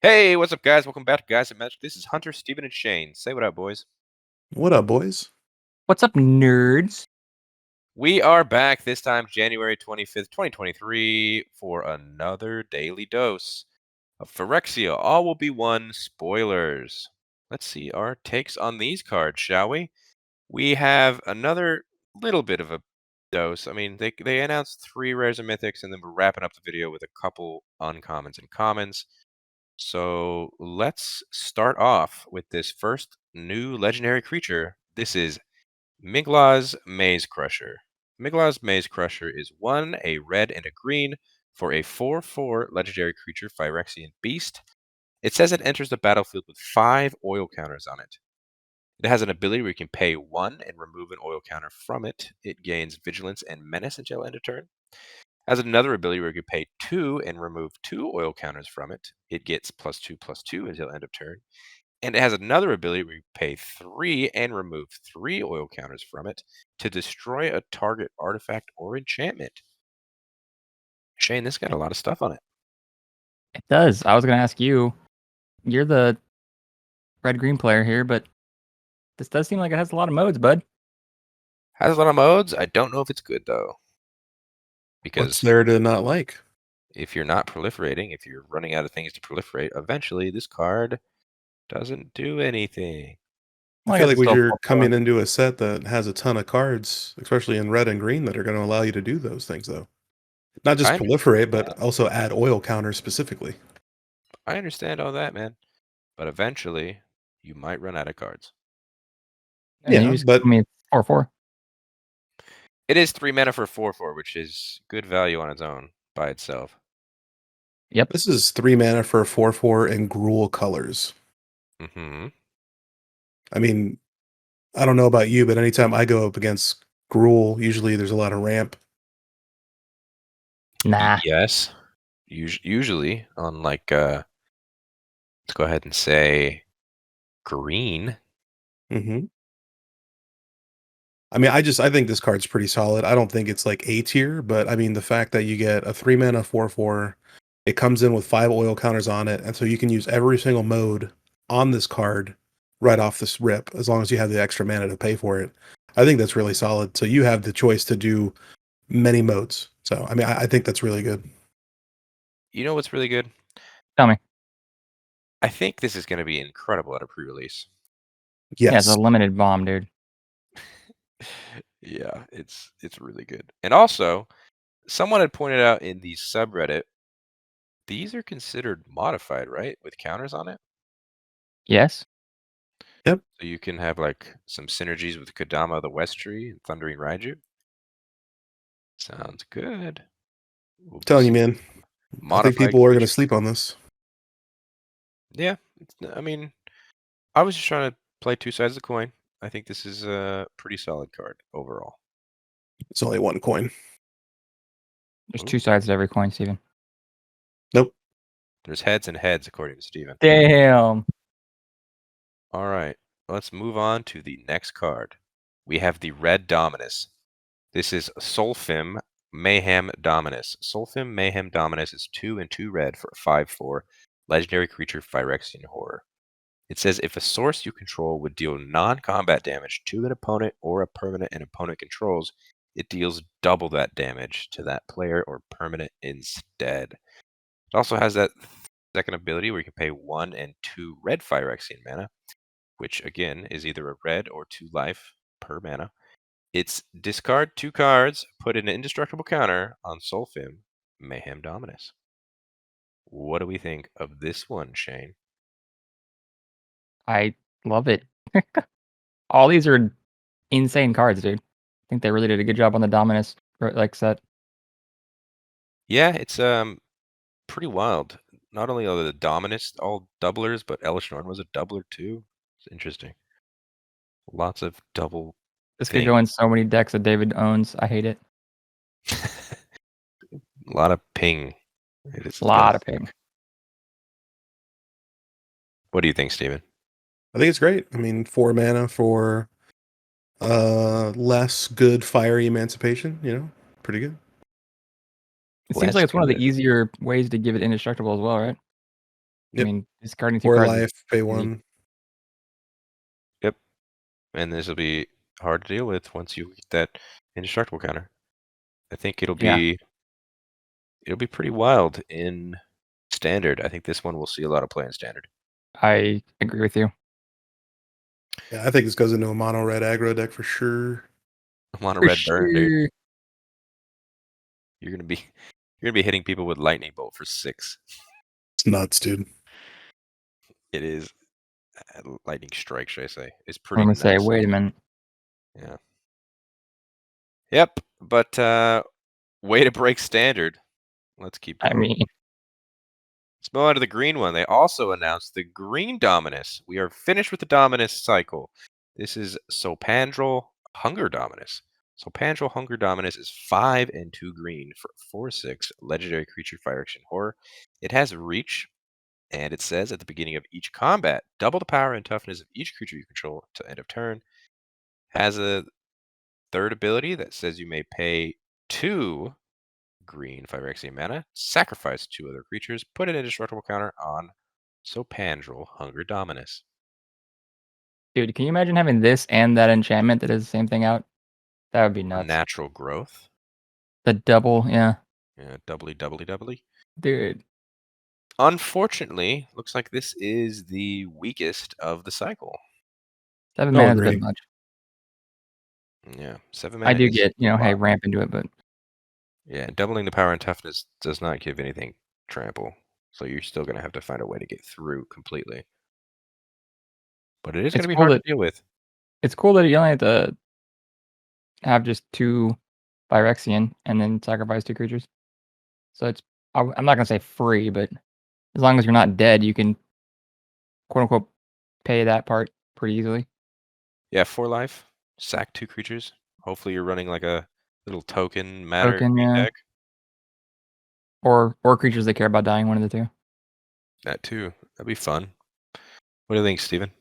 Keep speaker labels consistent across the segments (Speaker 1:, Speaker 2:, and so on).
Speaker 1: Hey, what's up, guys? Welcome back to Guys at Magic. This is Hunter, Steven, and Shane. Say what up, boys.
Speaker 2: What up, boys?
Speaker 3: What's up, nerds?
Speaker 1: We are back this time, January 25th, 2023, for another daily dose of Phyrexia. All will be one spoilers. Let's see our takes on these cards, shall we? We have another little bit of a dose. I mean, they announced 3 rares and mythics, and then we're wrapping up the video with a couple uncommons and commons. So let's start off with this first new legendary creature. This is Migloz Maze Crusher. Migloz Maze Crusher is 1, a red and a green for a 4/4 legendary creature, Phyrexian Beast. It says it enters the battlefield with 5 oil counters on it. It has an ability where you can pay 1 and remove an oil counter from it. It gains Vigilance and Menace until end of turn. Has another ability where you can pay 2 and remove 2 oil counters from it. It gets +2/+2 until end of turn. And it has another ability where you pay 3 and remove 3 oil counters from it to destroy a target artifact or enchantment. Shane, this got a lot of stuff on it.
Speaker 3: It does. I was going to ask you. You're the red-green player here, but this does seem like it has a lot of modes, bud.
Speaker 1: Has a lot of modes. I don't know if it's good, though. Because
Speaker 2: What's there to not like?
Speaker 1: if you're not proliferating, if you're running out of things to proliferate, eventually this card doesn't do anything.
Speaker 2: I feel like when you're coming into a set that has a ton of cards, especially in red and green, that are going to allow you to do those things, though. Not just proliferate, but also add oil counters specifically.
Speaker 1: I understand all that, man. But eventually, you might run out of cards.
Speaker 3: Yeah, but I mean, 4/4.
Speaker 1: It is 3 mana for 4/4, which is good value on its own by itself.
Speaker 3: Yep.
Speaker 2: This is 3 mana for 4/4 and Gruul colors.
Speaker 1: Mm-hmm.
Speaker 2: I mean, I don't know about you, but anytime I go up against Gruul, usually there's a lot of ramp.
Speaker 3: Nah.
Speaker 1: Yes. Usually on like let's go ahead and say green.
Speaker 2: Mm-hmm. I mean, I think this card's pretty solid. I don't think it's like A tier, but I mean, the fact that you get a 3 mana 4/4, it comes in with 5 oil counters on it, and so you can use every single mode on this card right off this rip, as long as you have the extra mana to pay for it. I think that's really solid. So you have the choice to do many modes. So, I mean, I think that's really good.
Speaker 1: You know what's really good?
Speaker 3: Tell me.
Speaker 1: I think this is going to be incredible at a pre-release.
Speaker 2: Yes.
Speaker 3: Yeah, it's a limited bomb, dude.
Speaker 1: Yeah, it's really good. And also, someone had pointed out in the subreddit, these are considered modified, right? With counters on it?
Speaker 3: Yes.
Speaker 2: Yep.
Speaker 1: So you can have like some synergies with Kodama the West Tree and Thundering Raiju. Sounds good.
Speaker 2: I'm telling you, man. I think people are going to sleep on this.
Speaker 1: Yeah. I mean, I was just trying to play 2 sides of the coin. I think this is a pretty solid card overall.
Speaker 2: It's only 1 coin.
Speaker 3: There's 2 sides to every coin, Steven.
Speaker 2: Nope.
Speaker 1: There's heads and heads, according to Steven.
Speaker 3: Damn.
Speaker 1: All right. Let's move on to the next card. We have the red Dominus. This is Solphim Mayhem Dominus. Solphim Mayhem Dominus is 2 and 2 red for a 5/4 legendary creature Phyrexian Horror. It says if a source you control would deal non-combat damage to an opponent or a permanent an opponent controls, it deals double that damage to that player or permanent instead. It also has that second ability where you can pay 1 and 2 red Phyrexian mana, which again is either a red or 2 life per mana. It's discard 2 cards, put an indestructible counter on Solphim Mayhem Dominus. What do we think of this one, Shane?
Speaker 3: I love it. All these are insane cards, dude. I think they really did a good job on the Dominus set.
Speaker 1: Yeah, it's pretty wild. Not only are the Dominus all doublers, but Elish Norn was a doubler too. It's interesting. Lots of double.
Speaker 3: This could go in so many decks that David owns. I hate it.
Speaker 1: A lot of ping.
Speaker 3: It is a lot of ping.
Speaker 1: What do you think, Steven?
Speaker 2: I think it's great. I mean, 4 mana for less good fiery emancipation, pretty good.
Speaker 3: It seems like it's one of the easier ways to give it indestructible as well, right? I
Speaker 2: Yep.
Speaker 3: mean, discarding 2
Speaker 2: 4
Speaker 3: cards is
Speaker 2: life, pay
Speaker 3: easy.
Speaker 2: 1.
Speaker 1: Yep. And this will be hard to deal with once you get that indestructible counter. I think it'll
Speaker 3: Yeah.
Speaker 1: be pretty wild in standard. I think this one will see a lot of play in standard.
Speaker 3: I agree with you.
Speaker 2: Yeah, I think this goes into a mono red aggro deck for sure.
Speaker 1: I'm on a
Speaker 3: For
Speaker 1: red burn, dude.
Speaker 3: sure.
Speaker 1: You're gonna be hitting people with lightning bolt for 6.
Speaker 2: It's nuts, dude.
Speaker 1: It is lightning strike, should I say? It's
Speaker 3: I'm
Speaker 1: pretty
Speaker 3: gonna say,
Speaker 1: nuts.
Speaker 3: wait a minute.
Speaker 1: Yeah. Yep. But way to break standard. Let's keep
Speaker 3: I
Speaker 1: going.
Speaker 3: mean,
Speaker 1: Let's move on to the green one. They also announced the green Dominus. We are finished with the Dominus cycle. This is Sopandrel Hunger Dominus. Sopandrel Hunger Dominus is 5 and 2 green for 4/6 legendary creature Phyrexia horror. It has reach, and it says at the beginning of each combat, double the power and toughness of each creature you control to end of turn. Has a third ability that says you may pay 2 green Phyrexia mana, sacrifice 2 other creatures, put an indestructible counter on Sopandrel Hunger Dominus.
Speaker 3: dude, can you imagine having this and that enchantment that does the same thing out? That would be nuts.
Speaker 1: Natural growth.
Speaker 3: The double, yeah.
Speaker 1: Yeah, doubly, doubly, doubly.
Speaker 3: Dude.
Speaker 1: Unfortunately, looks like this is the weakest of the cycle.
Speaker 3: 7
Speaker 2: No,
Speaker 3: mana is a
Speaker 2: agree.
Speaker 3: bit much.
Speaker 1: Yeah, 7 mana
Speaker 3: I do
Speaker 1: is
Speaker 3: get,
Speaker 1: a
Speaker 3: hey,
Speaker 1: lot.
Speaker 3: ramp into it, but
Speaker 1: Yeah, doubling the power and toughness does not give anything trample. So you're still going to have to find a way to get through completely. But it is going
Speaker 3: it's
Speaker 1: to be
Speaker 3: cool
Speaker 1: hard
Speaker 3: that
Speaker 1: to deal with.
Speaker 3: it's cool that you only have to have just 2 Phyrexian and then sacrifice 2 creatures. So it's I'm not gonna say free, but as long as you're not dead, you can quote unquote pay that part pretty easily.
Speaker 1: Yeah, 4 life, sack 2 creatures. Hopefully you're running like a little token matter
Speaker 3: Token,
Speaker 1: green
Speaker 3: yeah.
Speaker 1: deck.
Speaker 3: Or creatures that care about dying, one of the 2.
Speaker 1: That too. That'd be fun. What do you think, Steven?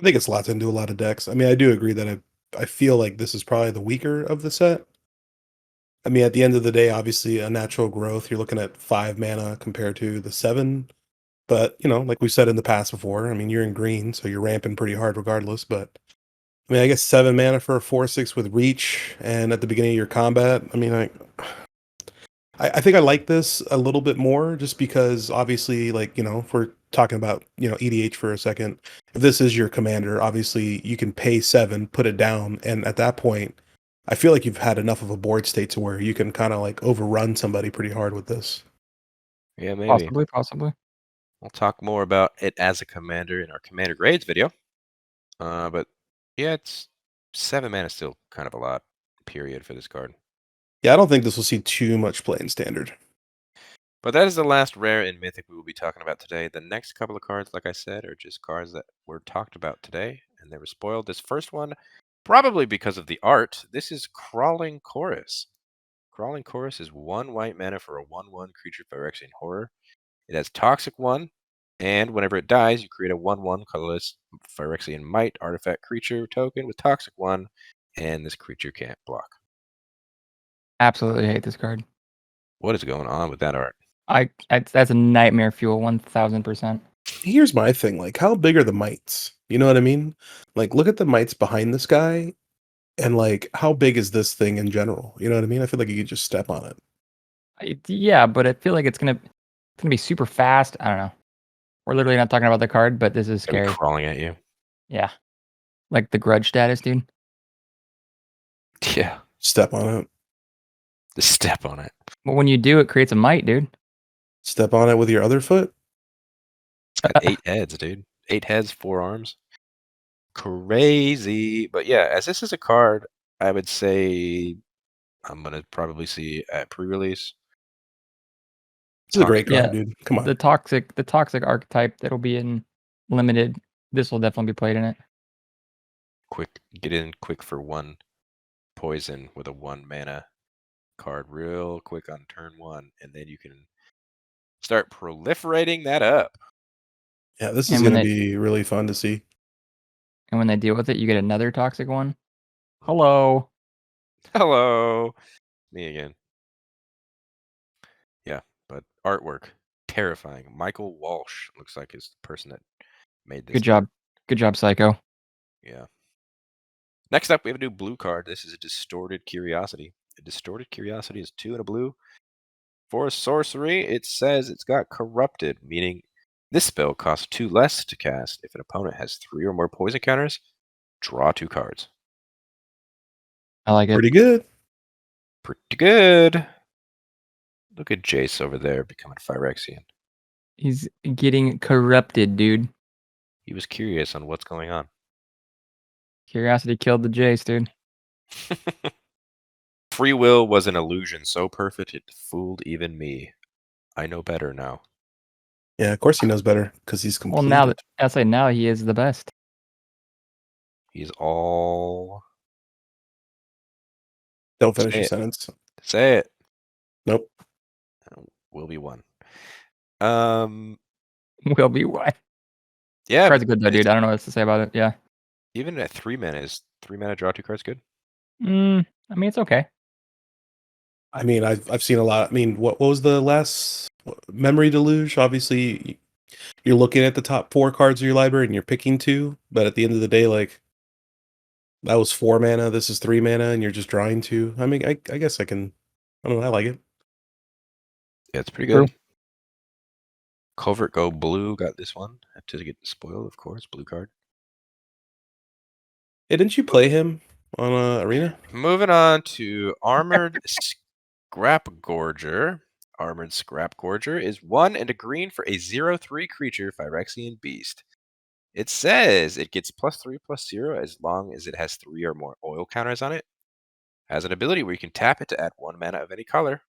Speaker 2: I think it's lots into a lot of decks. I mean, I do agree that I feel like this is probably the weaker of the set. I mean, at the end of the day, obviously, a natural growth, you're looking at 5 mana compared to the 7. But, like we said in the past before, I mean, you're in green, so you're ramping pretty hard regardless. But, I mean, I guess 7 mana for a 4/6 with reach and at the beginning of your combat. I mean, I think I like this a little bit more just because obviously, like, if we're talking about, EDH for a second, if this is your commander, obviously you can pay 7, put it down, and at that point, I feel like you've had enough of a board state to where you can kind of like overrun somebody pretty hard with this.
Speaker 1: Yeah, maybe.
Speaker 3: Possibly.
Speaker 1: We'll talk more about it as a commander in our commander grades video. But yeah, it's 7 mana is still kind of a lot, period, for this card.
Speaker 2: Yeah, I don't think this will see too much play in standard.
Speaker 1: But that is the last rare in Mythic we will be talking about today. The next couple of cards, like I said, are just cards that were talked about today, and they were spoiled. This first one, probably because of the art, this is Crawling Chorus. Crawling Chorus is 1 white mana for a 1/1 creature Phyrexian horror. It has Toxic 1, and whenever it dies, you create a 1/1 colorless Phyrexian Might artifact creature token with Toxic 1, and this creature can't block.
Speaker 3: Absolutely hate this card.
Speaker 1: What is going on with that art?
Speaker 3: That's a nightmare fuel, 1000%.
Speaker 2: Here's my thing, like, how big are the mites? You know what I mean? Like, look at the mites behind this guy, and like, how big is this thing in general? You know what I mean? I feel like you could just step on it.
Speaker 3: Yeah, but I feel like it's gonna be super fast. I don't know. We're literally not talking about the card, but this is
Speaker 1: Gonna be
Speaker 3: scary.
Speaker 1: crawling at you.
Speaker 3: Yeah. Like the grudge status, dude.
Speaker 1: Yeah,
Speaker 2: Step on it.
Speaker 1: just step on it.
Speaker 3: But when you do, it creates a might, dude.
Speaker 2: Step on it with your other foot.
Speaker 1: It's got 8 heads, dude. 8 heads, 4 arms. Crazy. But yeah, as this is a card, I would say I'm gonna probably see at pre-release.
Speaker 2: This is a great
Speaker 3: Yeah.
Speaker 2: card, dude. Come on.
Speaker 3: The toxic archetype that'll be in limited. This will definitely be played in it.
Speaker 1: Quick, get in quick for 1 poison with a 1 mana card real quick on turn 1, and then you can start proliferating that up.
Speaker 2: Yeah, this is
Speaker 3: And when
Speaker 2: going to
Speaker 3: they
Speaker 2: be really fun to see.
Speaker 3: and when they deal with it, you get another toxic one. Hello.
Speaker 1: Hello, me again. Yeah, but artwork terrifying. Michael Walsh looks like is the person that made this.
Speaker 3: Good job. Good job, Psycho.
Speaker 1: Yeah. Next up, we have a new blue card. This is a Distorted Curiosity. A Distorted Curiosity is 2 and a blue. For a sorcery, it says it's got Corrupted, meaning this spell costs 2 less to cast. If an opponent has 3 or more poison counters, draw 2 cards.
Speaker 3: I like it.
Speaker 2: Pretty good.
Speaker 1: Pretty good. Look at Jace over there becoming Phyrexian.
Speaker 3: He's getting corrupted, dude.
Speaker 1: He was curious on what's going on.
Speaker 3: Curiosity killed the Jace, dude.
Speaker 1: Free will was an illusion so perfect it fooled even me. I know better now.
Speaker 2: Yeah, of course he knows better because he's
Speaker 3: Well,
Speaker 2: completed.
Speaker 3: now that I say now he is the best.
Speaker 1: He's all...
Speaker 2: Don't finish
Speaker 1: Say
Speaker 2: your
Speaker 1: it.
Speaker 2: sentence.
Speaker 1: Say it.
Speaker 2: Nope.
Speaker 1: Will be one.
Speaker 3: Will be what?
Speaker 1: Yeah.
Speaker 3: Card's good though, dude. I don't know what else to say about it. Yeah.
Speaker 1: Even at 3 mana, is 3 mana draw 2 cards good?
Speaker 3: I mean, it's okay.
Speaker 2: I mean, I've seen a lot. I mean, what was the last Memory Deluge? Obviously, you're looking at the top 4 cards of your library and you're picking 2. But at the end of the day, like that was 4 mana. This is 3 mana, and you're just drawing 2. I mean, I guess I can. I don't know. I like it.
Speaker 1: Yeah, it's pretty
Speaker 3: True.
Speaker 1: good. Covert Go Blue got this one. Have to get spoiled, of course. Blue card.
Speaker 2: Hey, didn't you play him on Arena?
Speaker 1: Moving on to Armored Scrapgorger. Armored Scrapgorger is 1 and a green for a 0/3 creature, Phyrexian Beast. It says it gets +3/+0 as long as it has 3 or more oil counters on it. Has an ability where you can tap it to add 1 mana of any color.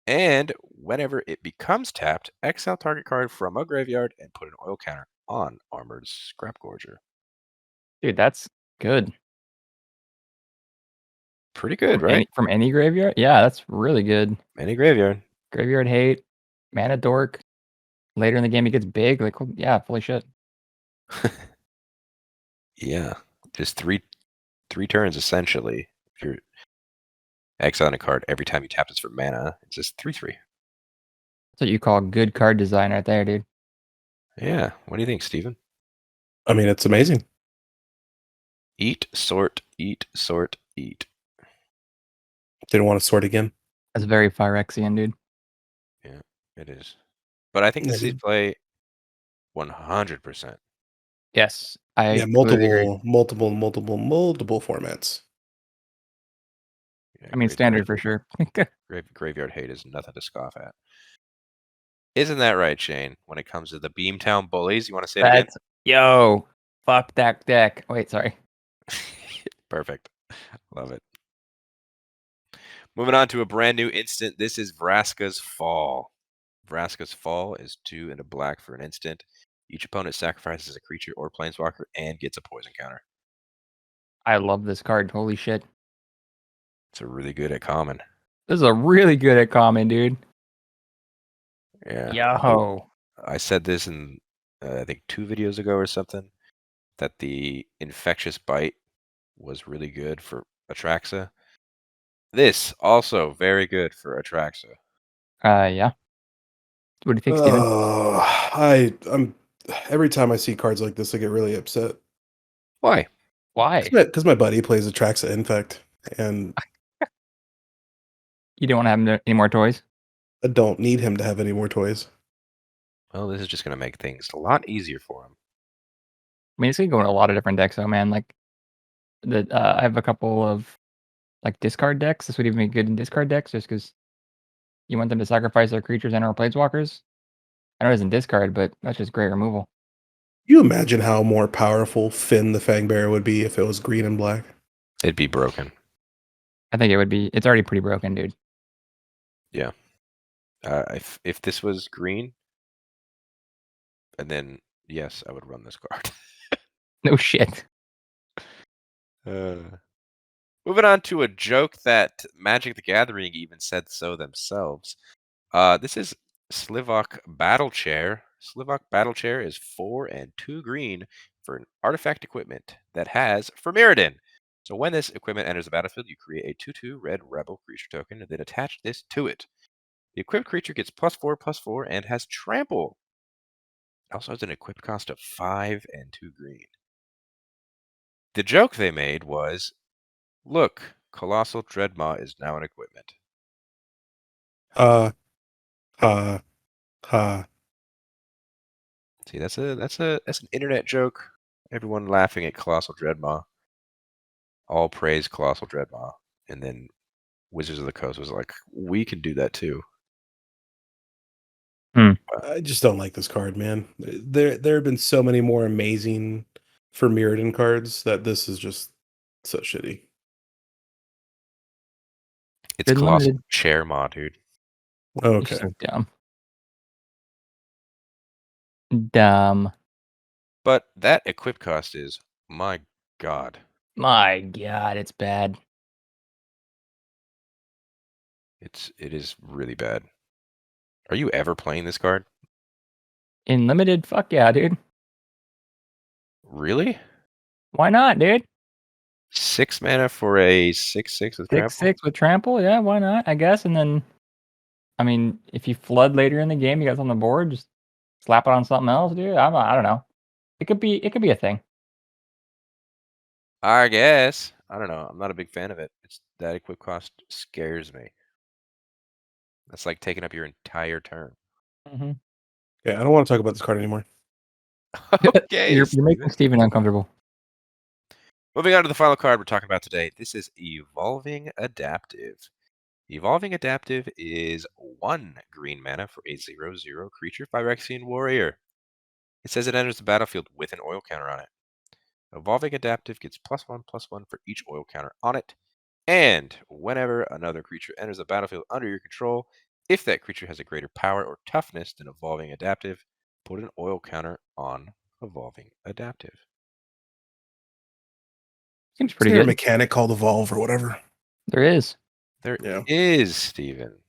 Speaker 1: And whenever it becomes tapped, exile target card from a graveyard and put an oil counter on Armored Scrapgorger.
Speaker 3: Dude, that's good.
Speaker 1: Pretty good, right?
Speaker 3: From any graveyard? Yeah, that's really good.
Speaker 1: Any graveyard.
Speaker 3: Graveyard hate, mana dork. Later in the game, he gets big. Like, yeah, fully shit.
Speaker 1: Yeah, just three turns essentially. If you're exiling a card every time you tap this for mana, it's just 3/3.
Speaker 3: That's what you call good card design right there, dude.
Speaker 1: Yeah, what do you think, Steven?
Speaker 2: I mean, it's amazing.
Speaker 1: Eat, sort, eat, sort, eat.
Speaker 2: Didn't want to sort again.
Speaker 3: That's very Phyrexian, dude.
Speaker 1: Yeah, it is. But I think this
Speaker 2: It
Speaker 1: is
Speaker 2: is.
Speaker 1: play 100%.
Speaker 3: Yes, I
Speaker 2: Yeah,
Speaker 3: completely agree.
Speaker 2: multiple formats.
Speaker 1: Yeah,
Speaker 3: I mean, standard for sure.
Speaker 1: Graveyard hate is nothing to scoff at. Isn't that right, Shane? When it comes to the Beamtown Bullies, you want to say it again?
Speaker 3: Yo, fuck that deck. Wait, sorry.
Speaker 1: Perfect. Love it. Moving on to a brand new instant. This is Vraska's Fall. Vraska's Fall is 2 and a black for an instant. Each opponent sacrifices a creature or planeswalker and gets a poison counter.
Speaker 3: I love this card. Holy shit.
Speaker 1: It's a really good at common.
Speaker 3: This is a really good at common, dude.
Speaker 1: Yeah.
Speaker 3: Yo.
Speaker 1: I said this in, I think, 2 videos ago or something, that the Infectious Bite was really good for Atraxa. This also very good for Atraxa.
Speaker 3: Yeah. What do you think, Steven?
Speaker 2: I'm every time I see cards like this, I get really upset.
Speaker 1: Why?
Speaker 3: Why?
Speaker 2: Because my buddy plays Atraxa Infect, and
Speaker 3: You don't want to have any more toys?
Speaker 2: I don't need him to have any more toys.
Speaker 1: Well, this is just going to make things a lot easier for him.
Speaker 3: I mean, it's gonna go in a lot of different decks, though, man. Like, I have a couple of like discard decks. This would even be good in discard decks, just because you want them to sacrifice their creatures and/or planeswalkers. I know it isn't discard, but that's just great removal.
Speaker 2: You imagine how more powerful Finn the Fangbearer would be if it was green and black.
Speaker 1: It'd be broken.
Speaker 3: I think it would be. It's already pretty broken, dude.
Speaker 1: Yeah. If this was green, and then yes, I would run this card.
Speaker 3: No shit.
Speaker 1: Moving on to a joke that Magic the Gathering even said so themselves. This is Sylvok Battle-Chair. Sylvok Battle-Chair is 4 and 2 green for an artifact equipment that has Mirrodin. So when this equipment enters the battlefield, you create a 2/2 red rebel creature token and then attach this to it. The equipped creature gets +4/+4 and has trample. It also has an equipped cost of 5 and 2 green. The joke they made was, look, Colossal Dreadmaw is now an equipment.
Speaker 2: Ha.
Speaker 1: See, that's an internet joke. Everyone laughing at Colossal Dreadmaw. All praise Colossal Dreadmaw. And then Wizards of the Coast was like, we can do that too.
Speaker 2: I just don't like this card, man. There have been so many more amazing for Mirrodin cards that this is just so shitty.
Speaker 1: It's
Speaker 3: Good
Speaker 1: Colossal
Speaker 3: limited.
Speaker 1: Chair Maw, dude.
Speaker 3: You're
Speaker 2: Okay.
Speaker 3: so dumb. Dumb.
Speaker 1: But that equip cost is, my god.
Speaker 3: My God, it's bad.
Speaker 1: It is really bad. Are you ever playing this card?
Speaker 3: In limited, fuck yeah, dude.
Speaker 1: Really?
Speaker 3: Why not, dude?
Speaker 1: 6 mana for a 6/6 with trample?
Speaker 3: 6/6 with trample, yeah, why not? I guess. And then, I mean, if you flood later in the game, you got something on the board, just slap it on something else, dude. I don't know. It could be a thing.
Speaker 1: I guess. I don't know. I'm not a big fan of it. That equip cost scares me. That's like taking up your entire turn.
Speaker 3: Mm-hmm.
Speaker 2: Yeah, I don't want to talk about this card anymore.
Speaker 1: Okay.
Speaker 3: You're
Speaker 1: Steven.
Speaker 3: making Steven uncomfortable.
Speaker 1: Moving on to the final card we're talking about today. This is Evolving Adaptive. Evolving Adaptive is 1 green mana for a 0/0 creature, Phyrexian Warrior. It says it enters the battlefield with an oil counter on it. Evolving Adaptive gets +1/+1 for each oil counter on it. And whenever another creature enters the battlefield under your control, if that creature has a greater power or toughness than Evolving Adaptive, put an oil counter on Evolving Adaptive.
Speaker 3: Seems
Speaker 2: Is
Speaker 3: pretty
Speaker 2: there a
Speaker 3: good.
Speaker 2: mechanic called Evolve or whatever?
Speaker 3: There is.
Speaker 1: There
Speaker 2: Yeah.
Speaker 1: is, Steven.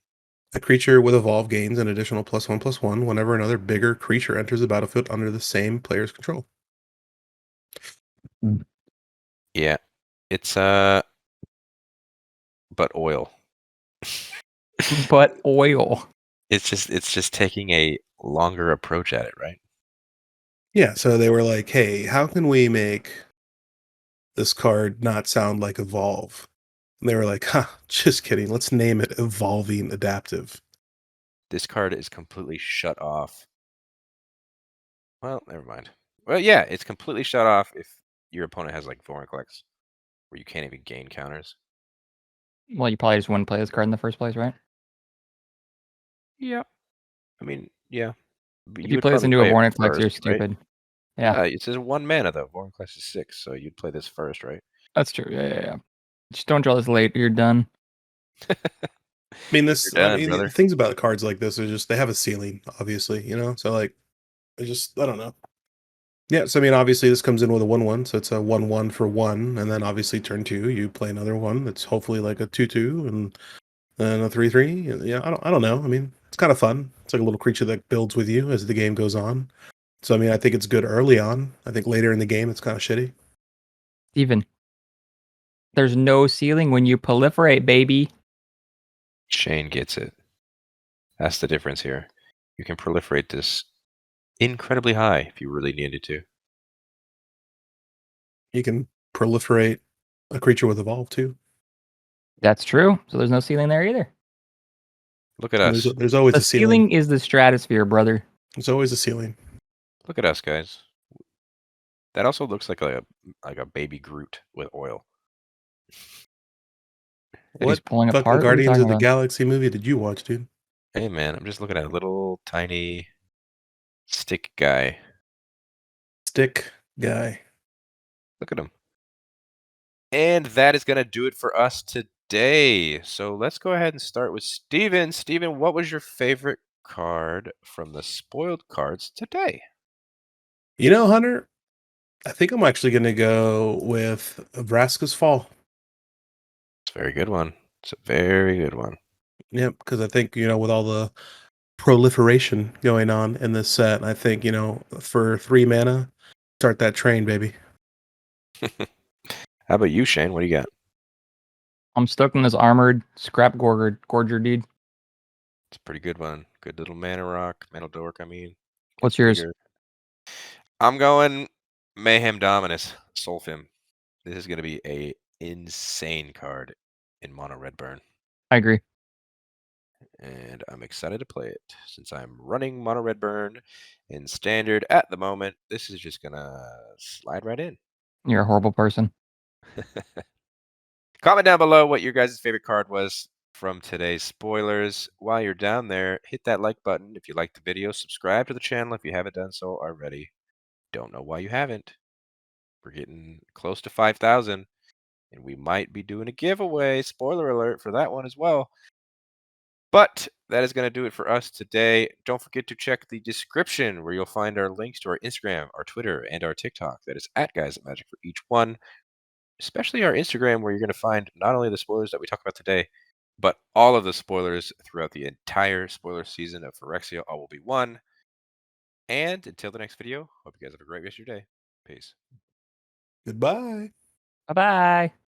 Speaker 2: A creature with Evolve gains an additional +1/+1 whenever another bigger creature enters the battlefield under the same player's control.
Speaker 1: Yeah. It's but oil.
Speaker 3: But oil.
Speaker 1: It's just taking a longer approach at it, right?
Speaker 2: Yeah, so they were like, hey, how can we make this card not sound like Evolve? And they were like, just kidding. Let's name it Evolving Adaptive.
Speaker 1: This card is completely shut off. Well, never mind. Well, yeah, it's completely shut off if your opponent has like Vorinclex, where you can't even gain counters.
Speaker 3: Well, you probably just wouldn't play this card in the first place, right?
Speaker 1: Yeah. I mean, yeah. But
Speaker 3: If
Speaker 1: you
Speaker 3: you
Speaker 1: would
Speaker 3: play this
Speaker 1: probably
Speaker 3: into a
Speaker 1: play it
Speaker 3: Vornix Flex,
Speaker 1: first,
Speaker 3: you're
Speaker 1: right?
Speaker 3: stupid. Yeah,
Speaker 1: It says 1 mana though. Vorinclex is 6, so you'd play this first, right?
Speaker 3: that's true. Yeah. Just don't draw this late. You're done.
Speaker 2: I mean,
Speaker 1: You're done,
Speaker 2: the
Speaker 1: brother.
Speaker 2: things about cards like this are just, they have a ceiling, obviously, so like, I don't know. Yeah, so I mean, obviously this comes in with a 1/1, so it's a 1/1 for 1, and then obviously turn 2, you play another one that's hopefully like a 2/2, and then a 3/3. Yeah, I don't know. I mean, it's kind of fun. It's like a little creature that builds with you as the game goes on. So I mean, I think it's good early on. I think later in the game, it's kind of shitty.
Speaker 3: Steven, there's no ceiling when you proliferate, baby.
Speaker 1: Shane gets it. That's the difference here. You can proliferate this incredibly high if you really needed to.
Speaker 2: You can proliferate a creature with Evolve too.
Speaker 3: That's true. So there's no ceiling there either.
Speaker 1: Look at
Speaker 2: And
Speaker 1: us.
Speaker 2: there's always
Speaker 3: The
Speaker 2: a ceiling.
Speaker 3: ceiling is the stratosphere, brother.
Speaker 2: There's always a ceiling.
Speaker 1: Look at us, guys. That also looks like a baby Groot with oil.
Speaker 3: That he's
Speaker 2: What
Speaker 3: pulling
Speaker 2: fucking
Speaker 3: apart. What are you
Speaker 2: Guardians
Speaker 3: talking
Speaker 2: of the
Speaker 3: about?
Speaker 2: Galaxy movie did you watch, dude?
Speaker 1: Hey, man, I'm just looking at a little tiny stick guy.
Speaker 2: Stick guy.
Speaker 1: Look at him. And that is going to do it for us today. So let's go ahead and start with Steven. Steven, what was your favorite card from the spoiled cards today?
Speaker 2: Hunter, I think I'm actually going to go with Vraska's Fall.
Speaker 1: It's a very good one. It's a very good one.
Speaker 2: Yep, because I think, with all the proliferation going on in this set, I think, for 3 mana, start that train, baby.
Speaker 1: How about you, Shane? What do you got?
Speaker 3: I'm stuck in this armored Scrapgorger dude.
Speaker 1: It's a pretty good one. Good little mana rock, metal dork. I mean,
Speaker 3: What's
Speaker 1: gets
Speaker 3: yours?
Speaker 1: bigger. I'm going Mayhem Dominus, Solphim. This is going to be a insane card in mono red burn,
Speaker 3: I agree.
Speaker 1: and I'm excited to play it since I'm running mono red burn in standard at the moment. This is just gonna slide right in.
Speaker 3: You're a horrible person.
Speaker 1: Comment down below what your guys' favorite card was from today's spoilers. While you're down there, hit that like button if you liked the video. Subscribe to the channel if you haven't done so already. Don't know why you haven't. We're getting close to 5,000, and we might be doing a giveaway. Spoiler alert for that one as well. But that is going to do it for us today. Don't forget to check the description where you'll find our links to our Instagram, our Twitter, and our TikTok. That is @GuysAtMagic for each one. Especially our Instagram, where you're going to find not only the spoilers that we talked about today, but all of the spoilers throughout the entire spoiler season of Phyrexia All Will Be One. And until the next video, hope you guys have a great rest of your day. Peace.
Speaker 2: Goodbye.
Speaker 3: Bye bye.